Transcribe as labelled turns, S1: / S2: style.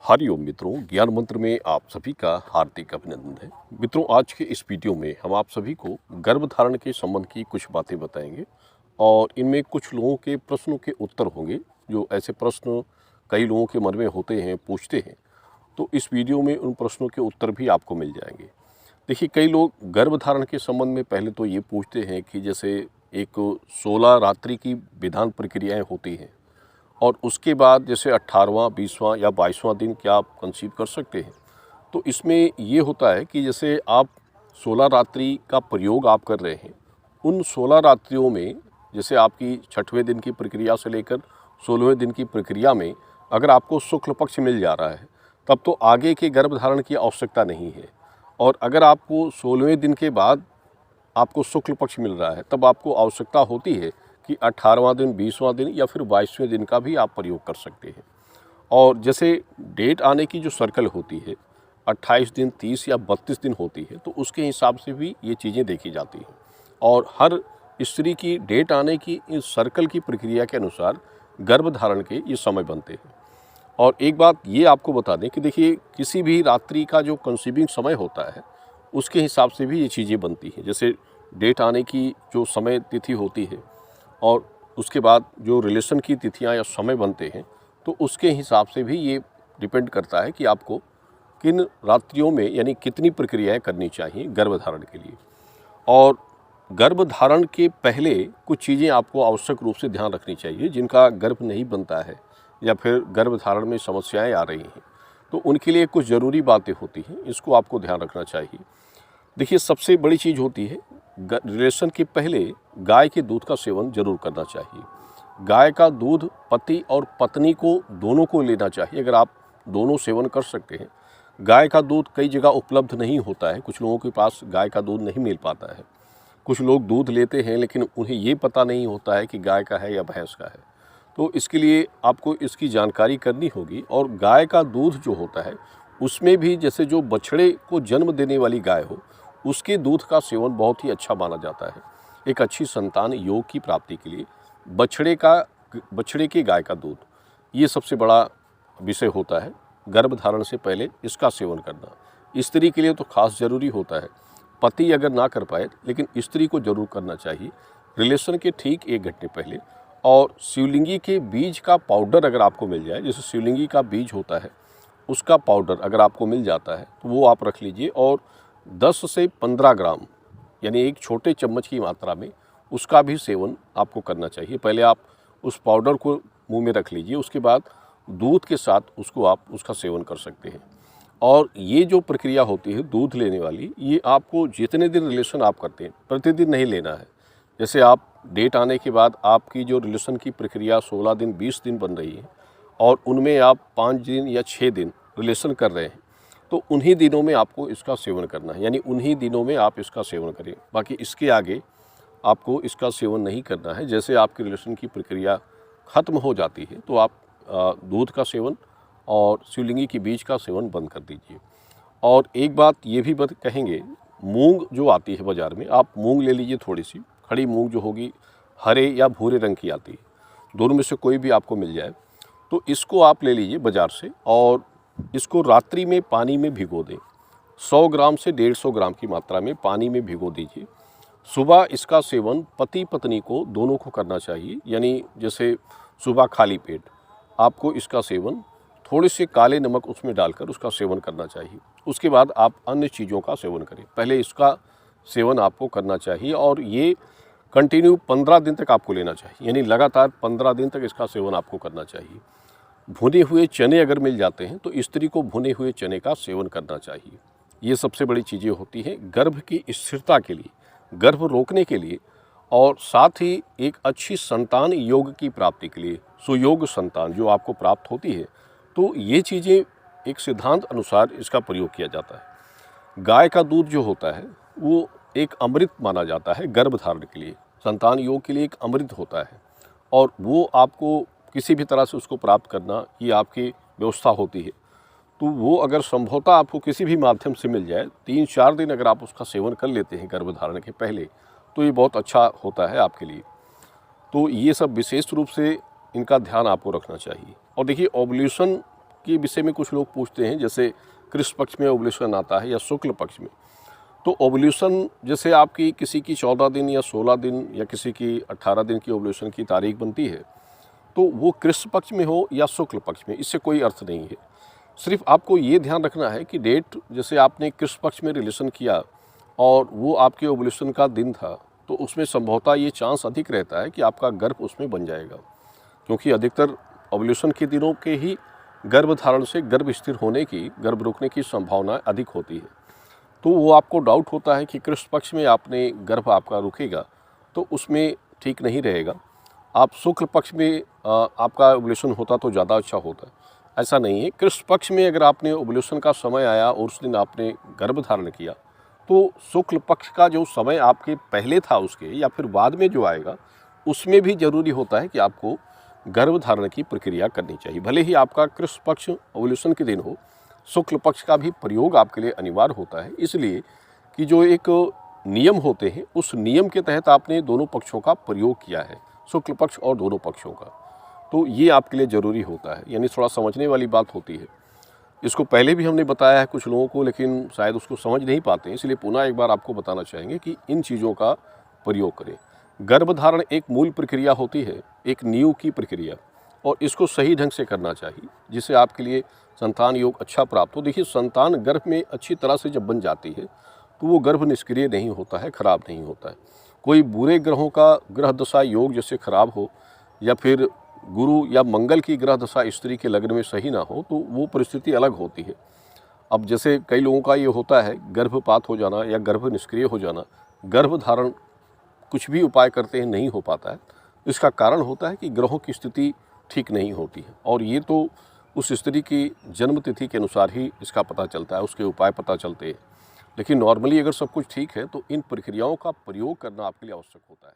S1: हरिओम मित्रों, ज्ञान मंत्र में आप सभी का हार्दिक अभिनंदन है। मित्रों, आज के इस वीडियो में हम आप सभी को गर्भधारण के संबंध की कुछ बातें बताएंगे और इनमें कुछ लोगों के प्रश्नों के उत्तर होंगे। जो ऐसे प्रश्न कई लोगों के मन में होते हैं, पूछते हैं, तो इस वीडियो में उन प्रश्नों के उत्तर भी आपको मिल जाएंगे। देखिए, कई लोग गर्भधारण के संबंध में पहले तो ये पूछते हैं कि जैसे एक 16 रात्रि की विधान प्रक्रियाएं होती हैं और उसके बाद जैसे 18वां, 20वां या 22वां दिन क्या आप कंसीव कर सकते हैं। तो इसमें ये होता है कि जैसे आप 16 रात्रि का प्रयोग आप कर रहे हैं, उन 16 रात्रियों में जैसे आपकी 6वें दिन की प्रक्रिया से लेकर 16वें दिन की प्रक्रिया में अगर आपको शुक्ल पक्ष मिल जा रहा है, तब तो आगे के गर्भधारण की आवश्यकता नहीं है। और अगर आपको 16वें दिन के बाद आपको शुक्ल पक्ष मिल रहा है, तब आपको आवश्यकता होती है कि 18वां दिन, 20वां दिन या फिर 22वें दिन का भी आप प्रयोग कर सकते हैं। और जैसे डेट आने की जो सर्कल होती है, 28 दिन, 30 या 32 दिन होती है, तो उसके हिसाब से भी ये चीज़ें देखी जाती हैं। और हर स्त्री की डेट आने की इस सर्कल की प्रक्रिया के अनुसार गर्भधारण के ये समय बनते हैं। और एक बात ये आपको बता दें कि देखिए, किसी भी रात्रि का जो कंसीविंग समय होता है, उसके हिसाब से भी ये चीज़ें बनती हैं। जैसे डेट आने की जो समय तिथि होती है और उसके बाद जो रिलेशन की तिथियां या समय बनते हैं, तो उसके हिसाब से भी ये डिपेंड करता है कि आपको किन रात्रियों में यानी कितनी प्रक्रियाएं करनी चाहिए गर्भधारण के लिए। और गर्भधारण के पहले कुछ चीज़ें आपको आवश्यक रूप से ध्यान रखनी चाहिए। जिनका गर्भ नहीं बनता है या फिर गर्भधारण में समस्याएं आ रही हैं, तो उनके लिए कुछ ज़रूरी बातें होती हैं, इसको आपको ध्यान रखना चाहिए। देखिए, सबसे बड़ी चीज़ होती है, रिलेशन के पहले गाय के दूध का सेवन जरूर करना चाहिए। गाय का दूध पति और पत्नी को दोनों को लेना चाहिए। अगर आप दोनों सेवन कर सकते हैं। गाय का दूध कई जगह उपलब्ध नहीं होता है, कुछ लोगों के पास गाय का दूध नहीं मिल पाता है। कुछ लोग दूध लेते हैं लेकिन उन्हें ये पता नहीं होता है कि गाय का है या भैंस का है। तो इसके लिए आपको इसकी जानकारी करनी होगी। और गाय का दूध जो होता है, उसमें भी जैसे जो बछड़े को जन्म देने वाली गाय हो, उसके दूध का सेवन बहुत ही अच्छा माना जाता है। एक अच्छी संतान योग की प्राप्ति के लिए बछड़े के गाय का दूध, ये सबसे बड़ा विषय होता है। गर्भधारण से पहले इसका सेवन करना स्त्री के लिए तो खास ज़रूरी होता है। पति अगर ना कर पाए, लेकिन स्त्री को जरूर करना चाहिए रिलेशन के ठीक 1 घंटे पहले। और शिवलिंगी के बीज का पाउडर अगर आपको मिल जाए, जैसे शिवलिंगी का बीज होता है, उसका पाउडर अगर आपको मिल जाता है तो वो आप रख लीजिए। और 10 से 15 ग्राम यानी एक छोटे चम्मच की मात्रा में उसका भी सेवन आपको करना चाहिए। पहले आप उस पाउडर को मुंह में रख लीजिए, उसके बाद दूध के साथ उसको आप उसका सेवन कर सकते हैं। और ये जो प्रक्रिया होती है दूध लेने वाली, ये आपको जितने दिन रिलेशन आप करते हैं, प्रतिदिन नहीं लेना है। जैसे आप डेट आने के बाद आपकी जो रिलेशन की प्रक्रिया 16 दिन, 20 दिन बन रही है और उनमें आप 5 दिन या 6 दिन रिलेशन कर रहे हैं, तो उन्हीं दिनों में आपको इसका सेवन करना है। यानी उन्हीं दिनों में आप इसका सेवन करें, बाकी इसके आगे आपको इसका सेवन नहीं करना है। जैसे आपकी रिलेशन की प्रक्रिया ख़त्म हो जाती है, तो आप दूध का सेवन और शिवलिंगी के बीज का सेवन बंद कर दीजिए। और एक बात ये भी कहेंगे, मूंग जो आती है बाज़ार में, आप मूंग ले लीजिए, थोड़ी सी खड़ी मूंग जो होगी, हरे या भूरे रंग की आती है, दोनों में से कोई भी आपको मिल जाए, तो इसको आप ले लीजिए बाज़ार से और इसको रात्रि में पानी में भिगो दें। 100 ग्राम से 150 ग्राम की मात्रा में पानी में भिगो दीजिए। सुबह इसका सेवन पति पत्नी को दोनों को करना चाहिए। यानी जैसे सुबह खाली पेट आपको इसका सेवन थोड़े से काले नमक उसमें डालकर उसका सेवन करना चाहिए। उसके बाद आप अन्य चीज़ों का सेवन करें। पहले इसका सेवन आपको करना चाहिए और ये कंटिन्यू 15 दिन तक आपको लेना चाहिए। यानी लगातार 15 दिन तक इसका सेवन आपको करना चाहिए। भुने हुए चने अगर मिल जाते हैं, तो स्त्री को भुने हुए चने का सेवन करना चाहिए। ये सबसे बड़ी चीज़ें होती हैं गर्भ की स्थिरता के लिए, गर्भ रोकने के लिए और साथ ही एक अच्छी संतान योग की प्राप्ति के लिए, सुयोग संतान जो आपको प्राप्त होती है। तो ये चीज़ें एक सिद्धांत अनुसार इसका प्रयोग किया जाता है। गाय का दूध जो होता है वो एक अमृत माना जाता है गर्भधारण के लिए, संतान योग के लिए एक अमृत होता है। और वो आपको किसी भी तरह से उसको प्राप्त करना ये आपकी व्यवस्था होती है। तो वो अगर संभवतः आपको किसी भी माध्यम से मिल जाए, 3-4 दिन अगर आप उसका सेवन कर लेते हैं गर्भधारण के पहले, तो ये बहुत अच्छा होता है आपके लिए। तो ये सब विशेष रूप से इनका ध्यान आपको रखना चाहिए। और देखिए, ओवुलेशन के विषय में कुछ लोग पूछते हैं, जैसे कृष्ण पक्ष में ओवुलेशन आता है या शुक्ल पक्ष में। तो ओवुलेशन जैसे आपकी किसी की 14 दिन या 16 दिन या किसी की 18 दिन की ओवुलेशन की तारीख बनती है, तो वो कृष्ण पक्ष में हो या शुक्ल पक्ष में, इससे कोई अर्थ नहीं है। सिर्फ आपको ये ध्यान रखना है कि डेट, जैसे आपने कृष्ण पक्ष में रिलेशन किया और वो आपके ओवुलेशन का दिन था, तो उसमें संभवतः ये चांस अधिक रहता है कि आपका गर्भ उसमें बन जाएगा, क्योंकि अधिकतर ओवुलेशन के दिनों के ही गर्भ धारण से गर्भ स्थिर होने की, गर्भ रुकने की संभावना अधिक होती है। तो वो आपको डाउट होता है कि कृष्ण पक्ष में आपने गर्भ आपका रुकेगा, तो उसमें ठीक नहीं रहेगा। आप शुक्ल पक्ष में आपका ओवुलेशन होता तो ज़्यादा अच्छा होता। ऐसा नहीं है। कृष्ण पक्ष में अगर आपने ओवुलेशन का समय आया और उस दिन आपने गर्भ धारण किया, तो शुक्ल पक्ष का जो समय आपके पहले था उसके या फिर बाद में जो आएगा, उसमें भी ज़रूरी होता है कि आपको गर्भ धारण की प्रक्रिया करनी चाहिए। भले ही आपका कृष्ण पक्ष ओवुलेशन के दिन हो, शुक्ल पक्ष का भी प्रयोग आपके लिए अनिवार्य होता है, इसलिए कि जो एक नियम होते हैं उस नियम के तहत आपने दोनों पक्षों का प्रयोग किया है, शुक्ल पक्ष और दोनों पक्षों का, तो ये आपके लिए ज़रूरी होता है। यानी थोड़ा समझने वाली बात होती है। इसको पहले भी हमने बताया है कुछ लोगों को, लेकिन शायद उसको समझ नहीं पाते हैं, इसलिए पुनः एक बार आपको बताना चाहेंगे कि इन चीज़ों का प्रयोग करें। गर्भधारण एक मूल प्रक्रिया होती है, एक नींव की प्रक्रिया, और इसको सही ढंग से करना चाहिए, जिससे आपके लिए संतान योग अच्छा प्राप्त हो। देखिए, संतान गर्भ में अच्छी तरह से जब बन जाती है तो वो गर्भ निष्क्रिय नहीं होता है, खराब नहीं होता है। कोई बुरे ग्रहों का ग्रह दशा योग जैसे खराब हो, या फिर गुरु या मंगल की ग्रह दशा स्त्री के लग्न में सही ना हो, तो वो परिस्थिति अलग होती है। अब जैसे कई लोगों का ये होता है गर्भपात हो जाना या गर्भ निष्क्रिय हो जाना, गर्भ धारण कुछ भी उपाय करते हैं नहीं हो पाता है। इसका कारण होता है कि ग्रहों की स्थिति ठीक नहीं होती है, और ये तो उस स्त्री की जन्म तिथि के अनुसार ही इसका पता चलता है, उसके उपाय पता चलते हैं। लेकिन नॉर्मली अगर सब कुछ ठीक है तो इन प्रक्रियाओं का प्रयोग करना आपके लिए आवश्यक होता है।